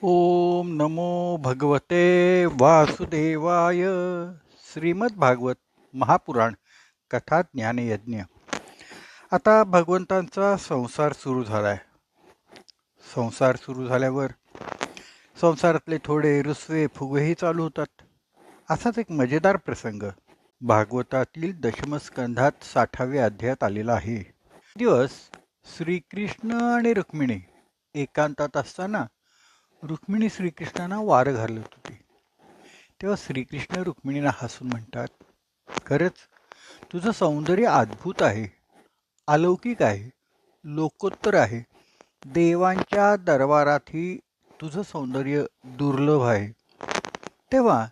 ओम नमो भगवते वासुदेवाय. श्रीमद भागवत महापुराण कथा ज्ञान यज्ञ. आता भगवंतांचा संसार सुरू झालाय. संसार सुरू झाल्यावर संसारातले थोडे रुसवे फुगेही चालू होतात. असाच एक मजेदार प्रसंग भागवतातील दशमस्कंधात 60व्या अध्यायात आलेला आहे. दिवस श्रीकृष्ण आणि रुक्मिणी एकांतात असताना रुक्मिणी श्रीकृष्णांना वारं घालत होती. तेव्हा श्रीकृष्ण रुक्मिणीला हसून म्हणतात, खरंच तुझं सौंदर्य अद्भुत आहे, अलौकिक आहे, लोकोत्तर आहे. देवांच्या दरबारातही तुझं सौंदर्य दुर्लभ आहे. तेव्हा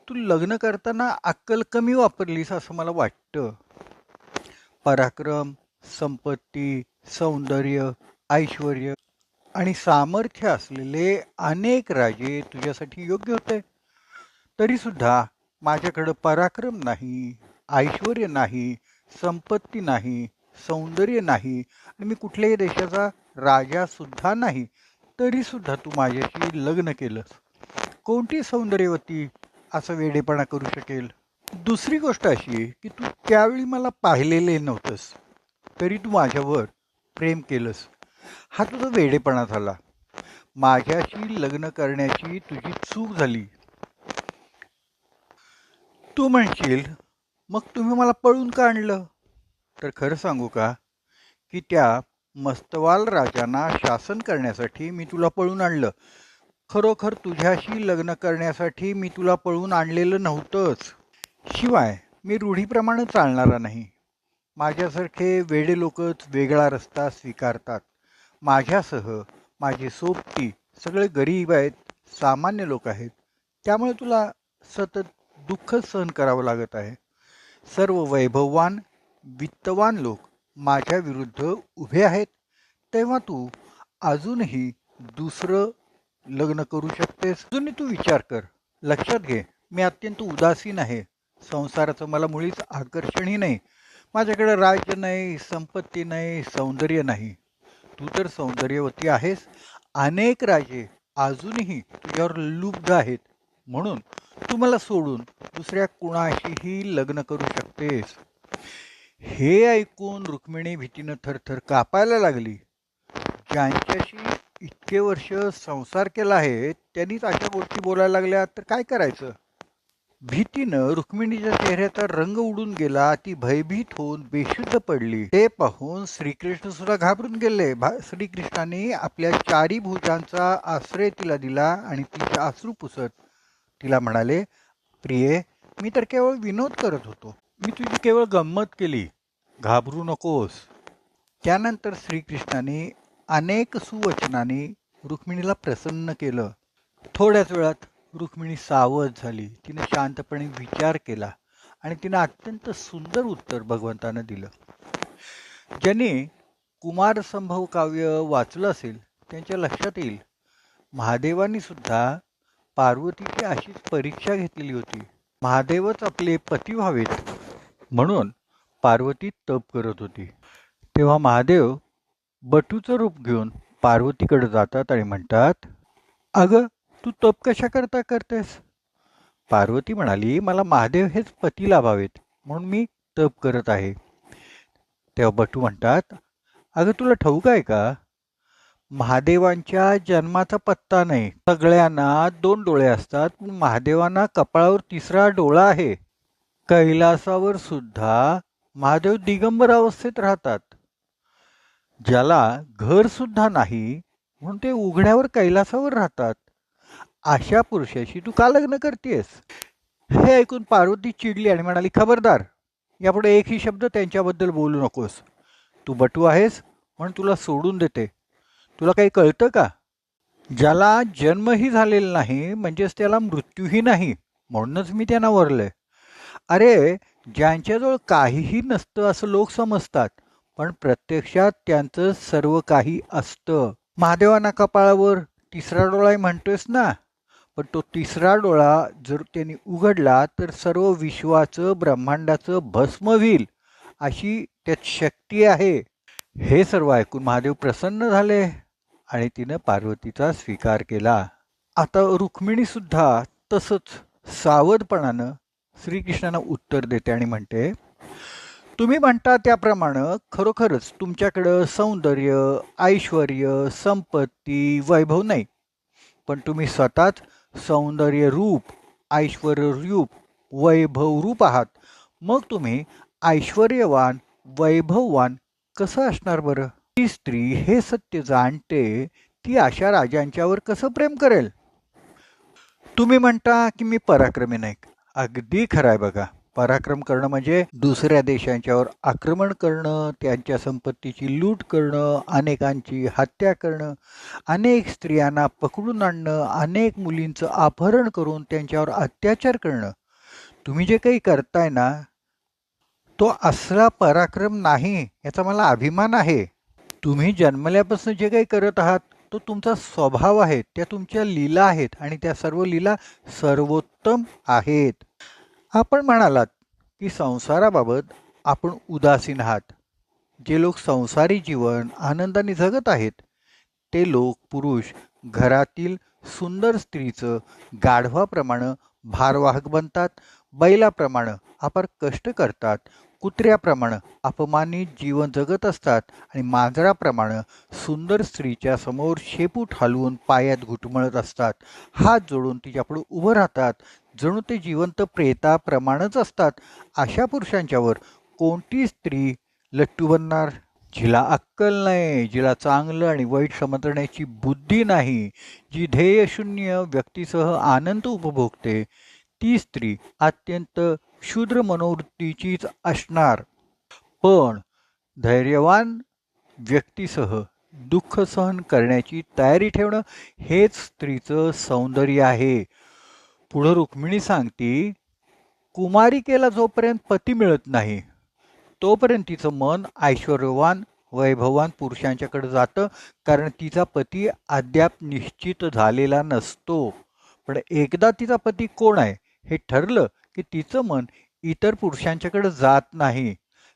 तू लग्न करताना अक्कल कमी वापरलीस असं मला वाटतं. पराक्रम, संपत्ती, सौंदर्य, ऐश्वर्य आणि सामर्थ्य असलेले अनेक राजे तुझ्यासाठी योग्य होते. तरी सुद्धा माझ्याकडं पराक्रम नाही, ऐश्वर्य नाही, संपत्ती नाही, सौंदर्य नाही आणि मी कुठल्याही देशाचा राजा सुद्धा नाही. तरी सुद्धा तू माझ्याशी लग्न केलंस. कोणती सौंदर्यवती असं वेडेपणा करू शकेल? दुसरी गोष्ट अशी की तू त्यावेळी मला पाहिलेले नव्हतंस, तरी तू माझ्यावर प्रेम केलंस. हा तुझा वेडेपणा झाला. माझ्याशी लग्न करण्याची तुझी चूक झाली. तू म्हणशील, मग तुम्ही मला पळून का आणलं? तर खरं सांगू का, की त्या मस्तवाल राजांना शासन करण्यासाठी मी तुला पळून आणलं. खरोखर तुझ्याशी लग्न करण्यासाठी मी तुला पळून आणलेलं नव्हतंच. शिवाय मी रूढीप्रमाणे चालणारा नाही. माझ्यासारखे वेडे लोकच वेगळा रस्ता स्वीकारतात. माझ्यासह माझे सोबती सगळे गरीब आहेत, सामान्य लोक आहेत. त्यामुळे तुला सतत दुःख सहन करावं लागत आहे. सर्व वैभववान, वित्तवान लोक माझ्या विरुद्ध उभे आहेत. तेव्हा तू अजूनही दुसरं लग्न करू शकतेस. अजूनही तू विचार कर. लक्षात घे, मी अत्यंत उदासीन आहे. संसाराचं मला मुळीच आकर्षणही नाही. माझ्याकडे राज्य नाही, संपत्ती नाही, सौंदर्य नाही. तू तर सौंदर्यवती आहेस. अनेक राजे अजूनही तुझ्यावर लुब्ध आहेत. म्हणून तू मला सोडून दुसऱ्या कुणाशीही लग्न करू शकतेस. हे ऐकून रुक्मिणी भीतीनं थरथर कापायला लागली. ज्यांच्याशी इतके वर्ष संसार केला आहे त्यांनीच अशा गोष्टी बोलायला लागल्या तर काय करायचं? भीतीनं रुक्मिणीच्या चेहऱ्याचा रंग उडून गेला. ती भयभीत होऊन बेशुद्ध पडली. ते पाहून श्रीकृष्ण सुद्धा घाबरून गेले. श्रीकृष्णाने आपल्या चारी भुजांचा आश्रय तिला दिला आणि तिचे अश्रू पुसत तिला म्हणाले, प्रिये, मी तर केवळ विनोद करत होतो. मी तुझी केवळ गंमत केली. घाबरू नकोस. त्यानंतर श्रीकृष्णाने अनेक सुवचनाने रुक्मिणीला प्रसन्न केलं. थोड्याच वेळात रुक्मिणी सावध झाली. तिने शांतपणे विचार केला आणि तिने अत्यंत सुंदर उत्तर भगवंतानं दिलं. ज्यांनी कुमारसंभव काव्य वाचलं असेल त्यांच्या लक्षात येईल, महादेवांनी सुद्धा पार्वतीची अशीच परीक्षा घेतलेली होती. महादेवच आपले पती व्हावेत म्हणून पार्वती तप करत होती. तेव्हा महादेव बटूचं रूप घेऊन पार्वतीकडे जातात आणि म्हणतात, अगं, तू तप कशा करता करतेस? पार्वती म्हणाली, मला महादेव हेच पती लाभावेत म्हणून मी तप करत आहे. तेव्हा बटू म्हणतात, अगं, तुला ठाऊक आहे का, महादेवांच्या जन्माचा पत्ता नाही. सगळ्यांना 2 डोळे असतात, पण महादेवांना कपाळावर 3रा डोळा आहे. कैलासावर सुद्धा महादेव दिगंबर अवस्थेत राहतात. ज्याला घर सुद्धा नाही म्हणून ते उघड्यावर कैलासावर राहतात. अशा पुरुषाशी तू का लग्न करतेस? हे ऐकून पार्वती चिडली आणि म्हणाली, खबरदार, यापुढे एकही शब्द त्यांच्याबद्दल बोलू नकोस. तू बटू आहेस म्हणून तुला सोडून देते. तुला काही कळतं का? ज्याला जन्मही झालेला नाही म्हणजेच त्याला मृत्यूही नाही, म्हणूनच मी त्यांना वरलंय. अरे, ज्यांच्याजवळ काहीही नसतं असं लोक समजतात, पण प्रत्यक्षात त्यांचं सर्व काही असतं. महादेवांना कपाळावर 3रा डोळा म्हणतोयस ना, पण तो 3रा डोळा जर त्यांनी उघडला तर सर्व विश्वाचं, ब्रह्मांडाचं भस्म होईल, अशी त्यात शक्ती आहे. हे सर्व ऐकून महादेव प्रसन्न झाले आणि तिनं पार्वतीचा स्वीकार केला. आता रुक्मिणी सुद्धा तसंच सावधपणानं श्रीकृष्णांना उत्तर देते आणि म्हणते, तुम्ही म्हणता त्याप्रमाणे खरोखरच तुमच्याकडं सौंदर्य, ऐश्वर्य, संपत्ती, वैभव नाही. पण तुम्ही स्वतःच सौंदर्य रूप, ऐश्वर्य रूप, वैभव रूप आहात. मग तुम्ही ऐश्वर्यवान, वैभववान कसं असणार बरं? ती स्त्री हे सत्य जाणते, ती अशा राजांच्यावर कसं प्रेम करेल? तुम्ही म्हणता की मी पराक्रमी नाही. अगदी खरं आहे बघा. पराक्रम करणं म्हणजे दुसऱ्या देशांच्यावर आक्रमण करणं, त्यांच्या संपत्तीची लूट करणं, अनेकांची हत्या करणं, अनेक स्त्रियांना पकडून आणणं, अनेक मुलींचं अपहरण करून त्यांच्यावर अत्याचार करणं. तुम्ही जे काही करताय ना, तो असला पराक्रम नाही, याचा मला अभिमान आहे. तुम्ही जन्मल्यापासून जे काही करत आहात, तो तुमचा स्वभाव आहे, त्या तुमच्या लीला आहेत आणि त्या सर्व लीला सर्वोत्तम आहेत. आपण म्हणालात की संसाराबाबत आपण उदासीन आहात. जे लोक संसारी जीवन आनंदाने जगत आहेत, ते लोक पुरुष घरातील सुंदर स्त्रीचं गाढवाप्रमाणे भारवाहक बनतात, बैलाप्रमाणे अपार कष्ट करतात, कुत्र्याप्रमाणे अपमानित जीवन जगत असतात आणि मांजराप्रमाणे सुंदर स्त्रीच्या समोर शेपूट हलवून पायात घुटमळत असतात, हात जोडून तिच्यापुढे उभं राहतात, जणू ते जिवंत प्रेताप्रमाणेच असतात. अशा पुरुषांच्यावर कोणती स्त्री लट्टू बनणार? जिला अक्कल नाही, जिला चांगलं आणि वाईट समजण्याची बुद्धी नाही, जी ध्येयशून्य व्यक्तीसह आनंद उपभोगते, ती स्त्री अत्यंत क्षुद्र मनोवृत्तीचीच असणार. पण धैर्यवान व्यक्तीसह दुःख सहन करण्याची तयारी ठेवणं हेच स्त्रीचं सौंदर्य आहे. पुढं रुक्मिणी सांगती, कुमारिकेला जोपर्यंत पती मिळत नाही तोपर्यंत तिचं मन ऐश्वर्यवान, वैभववान पुरुषांच्याकडे जातं, कारण तिचा पती अद्याप निश्चित झालेला नसतो. पण एकदा तिचा पती कोण आहे हे ठरलं की तिचं मन इतर पुरुषांच्याकडे जात नाही.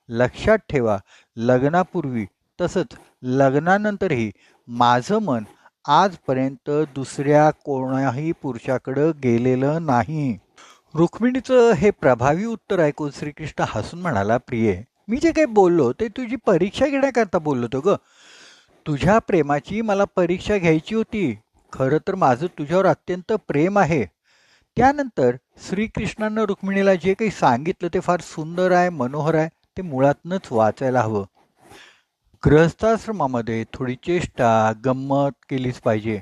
लक्षात ठेवा, लग्नापूर्वी तसंच लग्नानंतरही माझं मन आजपर्यंत दुसऱ्या कोणाही पुरुषाकडे गेलेलं नाही. रुक्मिणीचं हे प्रभावी उत्तर ऐकून श्रीकृष्ण हसून म्हणाला, प्रिये, मी जे काही बोललो ते तुझी परीक्षा घेण्याकरता बोललो होतो ग. तुझ्या प्रेमाची मला परीक्षा घ्यायची होती. खरं तर माझं तुझ्यावर अत्यंत प्रेम आहे. त्यानंतर श्रीकृष्णानं रुक्मिणीला जे काही सांगितलं ते फार सुंदर आहे, मनोहर आहे. ते मुळातनंच वाचायला हवं. गृहस्थाश्रमामध्ये थोडी चेष्टा, गंमत केलीच पाहिजे.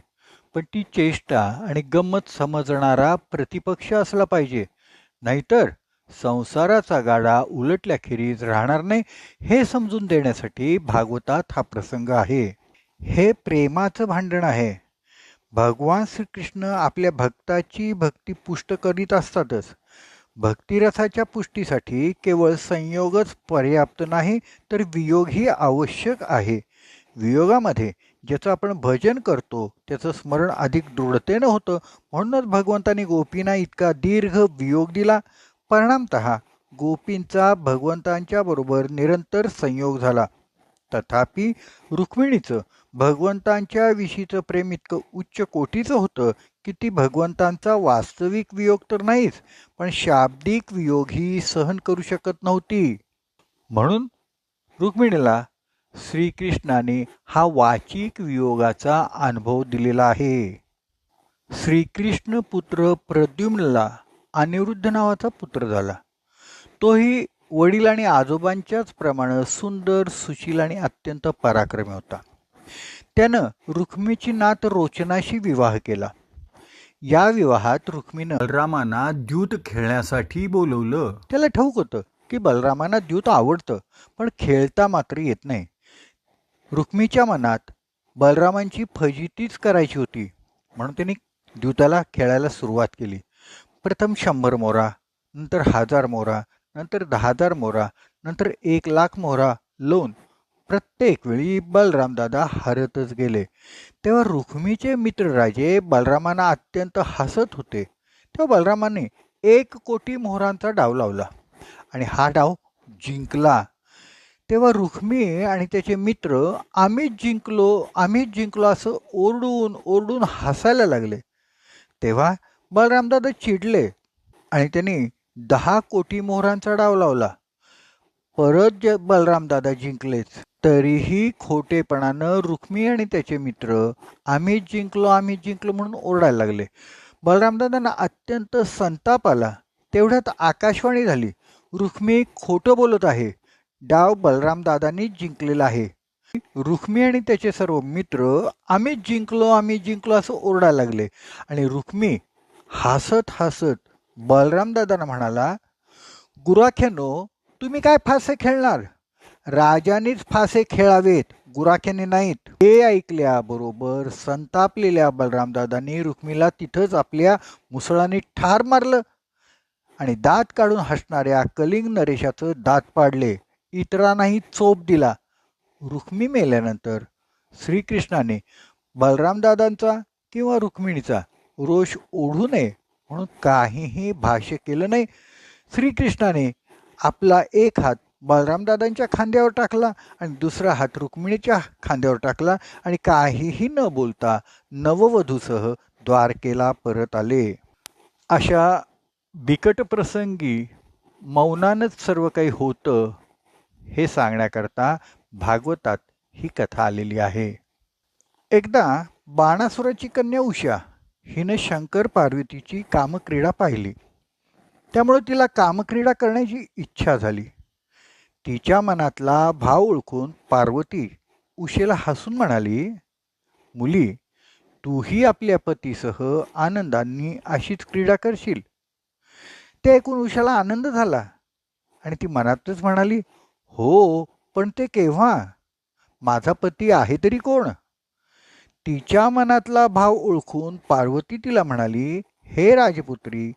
पण ती चेष्टा आणि गंमत समजणारा प्रतिपक्ष असला पाहिजे. नाहीतर संसाराचा गाडा उलटल्याखेरीज राहणार नाही, हे समजून देण्यासाठी भागवतात हा प्रसंग आहे. हे प्रेमाचं भांडण आहे. भगवान श्रीकृष्ण आपल्या भक्ताची भक्ती पुष्ट करीत असतातच. भक्तिरथाच्या पुष्टीसाठी केवळ संयोगच पर्याप्त नाही, तर वियोगही आवश्यक आहे. वियोगामध्ये ज्याचं आपण भजन करतो त्याचं स्मरण अधिक दृढतेनं होतं. म्हणूनच भगवंतांनी गोपींना इतका दीर्घ वियोग दिला. परिणामतः गोपींचा भगवंतांच्या बरोबर निरंतर संयोग झाला. तथापि रुक्मिणीचं भगवंतांच्या विषयीचं प्रेम इतकं उच्च कोटीचं होतं की ती भगवंतांचा वास्तविक वियोग तर नाहीच, पण शाब्दिक वियोगही सहन करू शकत नव्हती. म्हणून रुक्मिणीला श्रीकृष्णाने हा वाचिक वियोगाचा अनुभव दिलेला आहे. श्रीकृष्ण पुत्र प्रद्युम्नला अनिरुद्ध नावाचा पुत्र झाला. तोही वडील आणि आजोबांच्याच प्रमाणे सुंदर, सुशील आणि अत्यंत पराक्रमी होता. त्यानं रुक्मिणीची नात रोचनाशी विवाह केला. या विवाहात रुक्मिणीनं बलरामांना द्यूत खेळण्यासाठी बोलवलं. त्याला ठाऊक होतं की बलरामांना द्यूत आवडतं, पण खेळता मात्र येत नाही. रुक्मिणीच्या मनात बलरामांची फजितीच करायची होती, म्हणून त्यांनी द्यूताला खेळायला सुरुवात केली. प्रथम 100 मोहरा, नंतर 1000 मोहरा, नंतर 10,000 मोहरा, नंतर 1,00,000 मोहरा लावून प्रत्येक वेळी बलरामदादा हरतच गेले. तेव्हा रुक्मिणीचे मित्रराजे बलरामांना अत्यंत हसत होते. तेव्हा बलरामाने 1 कोटी मोहरांचा डाव लावला आणि हा डाव जिंकला. तेव्हा रुक्मी आणि त्याचे मित्र आम्हीच जिंकलो असं ओरडून ओरडून हसायला लागले. तेव्हा बलरामदादा चिडले आणि त्यांनी 10 कोटी मोहरांचा डाव लावला. परत बलरामदादा जिंकलेच. तरीही खोटेपणानं रुक्मी आणि त्याचे मित्र आम्हीच जिंकलो म्हणून ओरडायला लागले. बलरामदादांना अत्यंत संताप आला. तेवढ्यात आकाशवाणी झाली. रुक्मी खोटं बोलत आहे. डाव बलरामदादांनीच जिंकलेला आहे. रुक्मी आणि त्याचे सर्व मित्र आम्हीच जिंकलो असं ओरडायला लागले. आणि रुक्मी हसत हसत बलरामदादांना म्हणाला, गुराख्यानो, तुम्ही काय फासे खेळणार? राजानेच फासे खेळावेत, गुराख्याने नाहीत. हे ऐकल्याबरोबर संतापलेल्या बलरामदादांनी रुक्मीला तिथंच आपल्या मुसळाने ठार मारलं आणि दात काढून हसणाऱ्या कलिंग नरेशाचं दात पाडले. इतरांनाही चोप दिला. रुक्मी मेल्यानंतर श्रीकृष्णाने बलरामदादांचा किंवा रुक्मिणीचा रोष ओढू नये म्हणून काहीही भाष्य केलं नाही. श्रीकृष्णाने आपला एक हात बलरामदादांच्या खांद्यावर टाकला आणि दुसरा हात रुक्मिणीच्या खांद्यावर टाकला आणि काहीही न बोलता नववधूसह द्वारकेला परत आले. अशा बिकट प्रसंगी मौनानच सर्व काही होतं हे सांगण्याकरता भागवतात ही कथा आलेली आहे. एकदा बाणासुराची कन्या उषा हिनं शंकर पार्वतीची कामक्रीडा पाहिली. त्यामुळे तिला कामक्रीडा करण्याची इच्छा झाली. तिच्या मनातला भाव ओळखून पार्वती उषेला हसून म्हणाली, मुली, तूही आपल्या पतीसह आनंदाने अशीच क्रीडा करशील. ते ऐकून उषाला आनंद झाला आणि ती मनातच म्हणाली, हो, पण ते केव्हा? माझा पती आहे तरी कोण? तिच्या मनातला भाव ओळखून पार्वती तिला म्हणाली, हे राजपुत्री,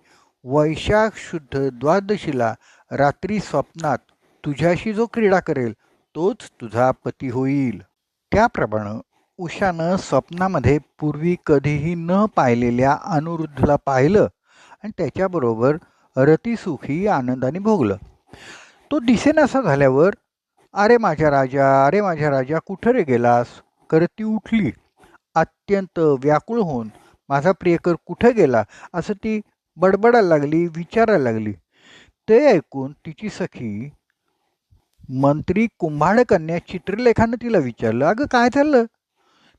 वैशाख शुद्ध द्वादशीला रात्री स्वप्नात तुझ्याशी जो क्रीडा करेल तोच तुझा पती होईल. त्याप्रमाणे उषानं स्वप्नामध्ये पूर्वी कधीही न पाहिलेल्या अनिरुद्धला पाहिलं आणि त्याच्याबरोबर रतिसुखी आनंदाने भोगलं. तो दिसेनासा झाल्यावर, अरे माझ्या राजा, कुठं रे गेलास? करत ती उठली. अत्यंत व्याकुळ होऊन माझा प्रियकर कुठे गेला असं ती बडबडायला लागली, विचारायला लागली. ते ऐकून तिची सखी मंत्री कुंभारकन्या चित्रलेखानं तिला विचारलं, अगं काय झालं?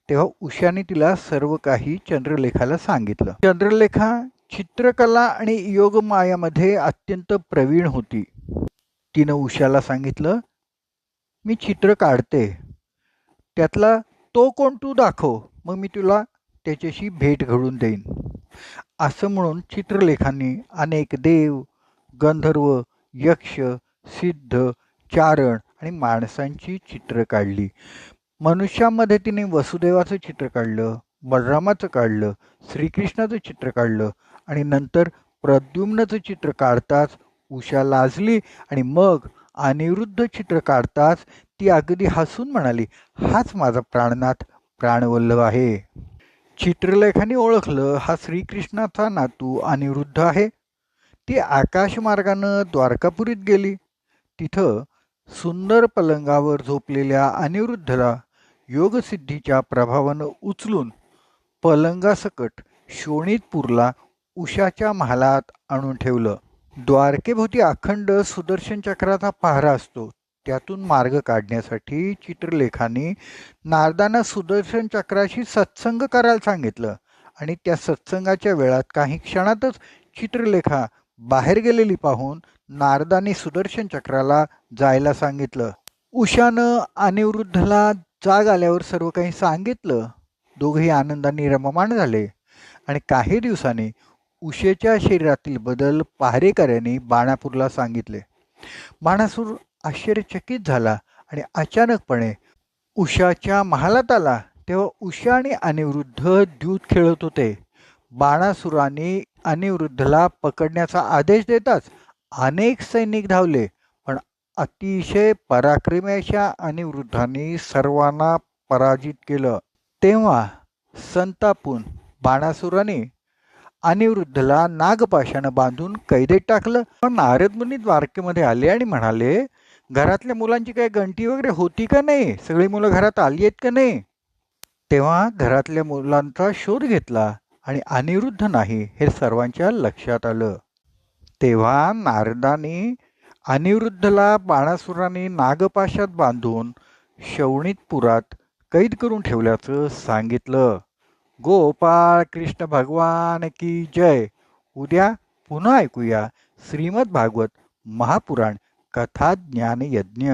तेव्हा उषाने तिला सर्व काही चंद्रलेखाला सांगितलं. चंद्रलेखा चित्रकला आणि योगमायामध्ये अत्यंत प्रवीण होती. तिनं उषाला सांगितलं, मी चित्र काढते, त्यातला तो कोण तू दाखव, मग मी तुला त्याच्याशी भेट घडून देईन. असं म्हणून चित्रलेखांनी अनेक देव, गंधर्व, यक्ष, सिद्ध, चारण आणि माणसांची चित्र काढली. मनुष्यामध्ये तिने वसुदेवाचं चित्र काढलं, बलरामाचं काढलं, श्रीकृष्णाचं चित्र काढलं आणि नंतर प्रद्युम्नचं चित्र काढताच उषा लाजली आणि मग अनिरुद्ध चित्र काढताच ती अगदी हसून म्हणाली, हाच माझा प्राणनाथ प्राणवल्लभ आहे. चित्रलेखाने ओळखलं हा श्रीकृष्णाचा नातू अनिरुद्ध आहे. ती आकाशमार्गानं द्वारकापुरीत गेली. तिथं सुंदर पलंगावर झोपलेल्या अनिरुद्धला योगसिद्धीच्या प्रभावानं उचलून पलंगासकट शोणितपूरला उषाच्या महालात आणून ठेवलं. द्वारकेभोवती अखंड सुदर्शन चक्राचा पहारा असतो. त्यातून मार्ग काढण्यासाठी चित्रलेखाने नारदांना सुदर्शन चक्राशी सत्संग करायला सांगितलं आणि त्या सत्संगाच्या वेळात काही क्षणातच चित्रलेखा बाहेर गेलेली पाहून नारदांनी सुदर्शन चक्राला जायला सांगितलं. उषानं अनिरुद्धला जाग आल्यावर सर्व काही सांगितलं. दोघेही आनंदाने रममाण झाले आणि काही दिवसांनी उषेच्या शरीरातील बदल पहारेकऱ्यांनी बाणापूरला सांगितले. बाणासूर आश्चर्यचकित झाला आणि अचानकपणे उषाच्या महालात आला. तेव्हा उषा आणि अनिरुद्ध द्यूत खेळत होते. बाणासुराने अनिरुद्धला पकडण्याचा आदेश देताच अनेक सैनिक धावले, पण अतिशय पराक्रमी अशा अनिरुद्धाने सर्वांना पराजित केलं. तेव्हा संतापून बाणासुराने अनिरुद्धला नागपाशानं बांधून कैदेत टाकलं. पण नारद मुनी द्वारकेमध्ये आले आणि म्हणाले, घरातल्या मुलांची काही गंटी वगैरे होती का नाही? सगळी मुलं घरात आली आहेत का नाही? तेव्हा घरातल्या मुलांचा शोध घेतला आणि अनिरुद्ध नाही हे सर्वांच्या लक्षात आलं. तेव्हा नारदाने अनिरुद्धला बाणासुराने नागपाशात बांधून शवणीतपुरात कैद करून ठेवल्याचं सांगितलं. गोपाळ कृष्ण भगवान की जय. उद्या पुन्हा ऐकूया श्रीमद भागवत महापुराण कथा ज्ञान यज्ञ.